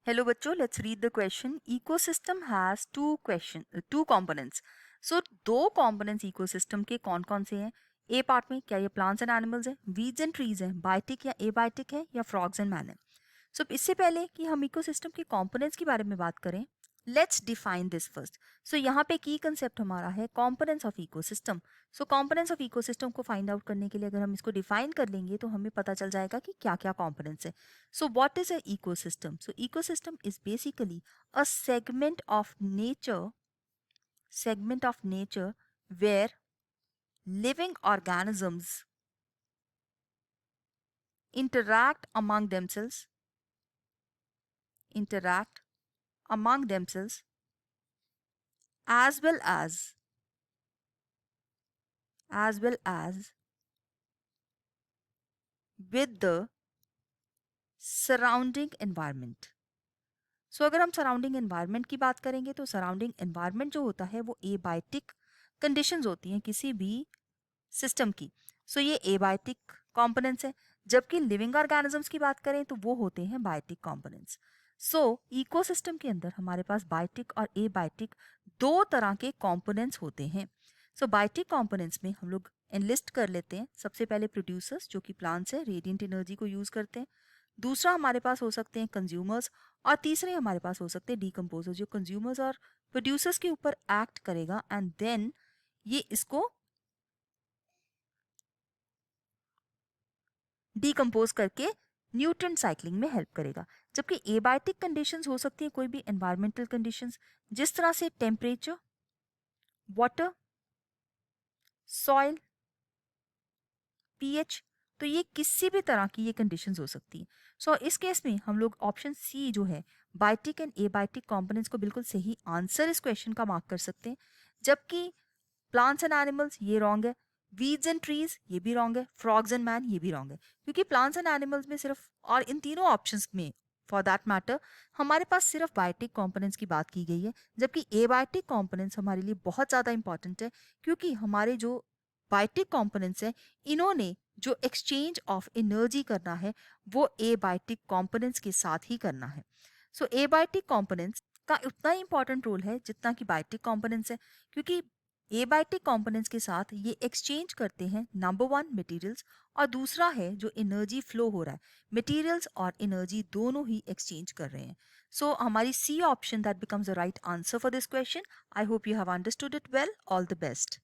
Hello बच्चों, let's read the question. Ecosystem has two components. So दो components ecosystem के कौन कौन से हैं? ए पार्ट में क्या ये प्लांट्स एंड एनिमल्स हैं, वीड्स एंड ट्रीज हैं, बायोटिक या एबायोटिक है, या फ्रॉग्स एंड मैन है? सो इससे पहले कि हम इकोसिस्टम के कंपोनेंट्स के बारे में बात करें, लेट्स डिफाइन दिस फर्स्ट. सो यहाँ पे की कंसेप्ट हमारा है components of ecosystem. So components of ecosystem को फाइंड आउट करने के लिए अगर हम इसको डिफाइन कर लेंगे तो हमें पता चल जाएगा कि क्या क्या कंपोनेंट्स है. So what is an ecosystem? So ecosystem is basically a segment of nature where living organisms interact among themselves, interact among themselves as well as with the surrounding environment. सो अगर हम सराउंडिंग एनवायरनमेंट की बात करेंगे तो surrounding environment जो होता है वो एबायोटिक कंडीशंस होती हैं किसी भी सिस्टम की. सो ये एबायोटिक कंपोनेंट्स है, जबकि लिविंग ऑर्गेनिजम्स की बात करें तो वो होते हैं बायोटिक कंपोनेंट्स. सो इकोसिस्टम के अंदर हमारे पास बायोटिक और एबायोटिक दो तरह के कंपोनेंट्स होते हैं. सो बायोटिक कंपोनेंट्स में हम लोग एनलिस्ट कर लेते हैं. सबसे पहले प्रोड्यूसर्स जो कि प्लांट्स है, रेडिएंट एनर्जी को यूज करते हैं. दूसरा हमारे पास हो सकते हैं कंज्यूमर्स, और तीसरे हमारे पास हो सकते हैं डीकम्पोजर्स जो कंज्यूमर्स और प्रोड्यूसर्स के ऊपर एक्ट करेगा एंड देन ये इसको डीकम्पोज करके न्यूट्रिएंट साइक्लिंग में हेल्प करेगा. जबकि एबायोटिक कंडीशंस हो सकती है कोई भी एनवायरमेंटल कंडीशंस, जिस तरह से टेम्परेचर, वाटर, सॉइल, पीएच. तो ये किसी भी तरह की ये कंडीशंस हो सकती है. सो इस केस में हम लोग ऑप्शन सी जो है बायोटिक एंड एबायोटिक कंपोनेंट्स को बिल्कुल सही आंसर इस क्वेश्चन का मार्क कर सकते हैं. जबकि प्लांट्स एंड एनिमल्स ये रॉन्ग है, वीड्स एंड ट्रीज ये भी रॉन्ग है, फ्रॉग्स एंड मैन ये भी रॉन्ग है. क्योंकि प्लांट्स एंड एनिमल्स में सिर्फ, और इन तीनों ऑप्शंस में फॉर दैट मैटर, हमारे पास सिर्फ बायोटिक कंपोनेंट्स की बात की गई है. जबकि एबायोटिक कंपोनेंट्स हमारे लिए बहुत ज़्यादा इंपॉर्टेंट है, क्योंकि हमारे जो बायोटिक कंपोनेंट्स हैं इन्होंने जो एक्सचेंज ऑफ एनर्जी करना है वो एबायोटिक कंपोनेंट्स के साथ ही करना है. सो एबायोटिक कंपोनेंट्स का उतना ही इंपॉर्टेंट रोल है जितना कि बायोटिक कंपोनेंट्स है, क्योंकि एबायोटिक कंपोनेंट्स के साथ ये एक्सचेंज करते हैं नंबर वन मटेरियल्स, और दूसरा है जो एनर्जी फ्लो हो रहा है, मटेरियल्स और एनर्जी दोनों ही एक्सचेंज कर रहे हैं. सो हमारी C option that becomes the right answer for this question. I hope you have understood it well. All the best.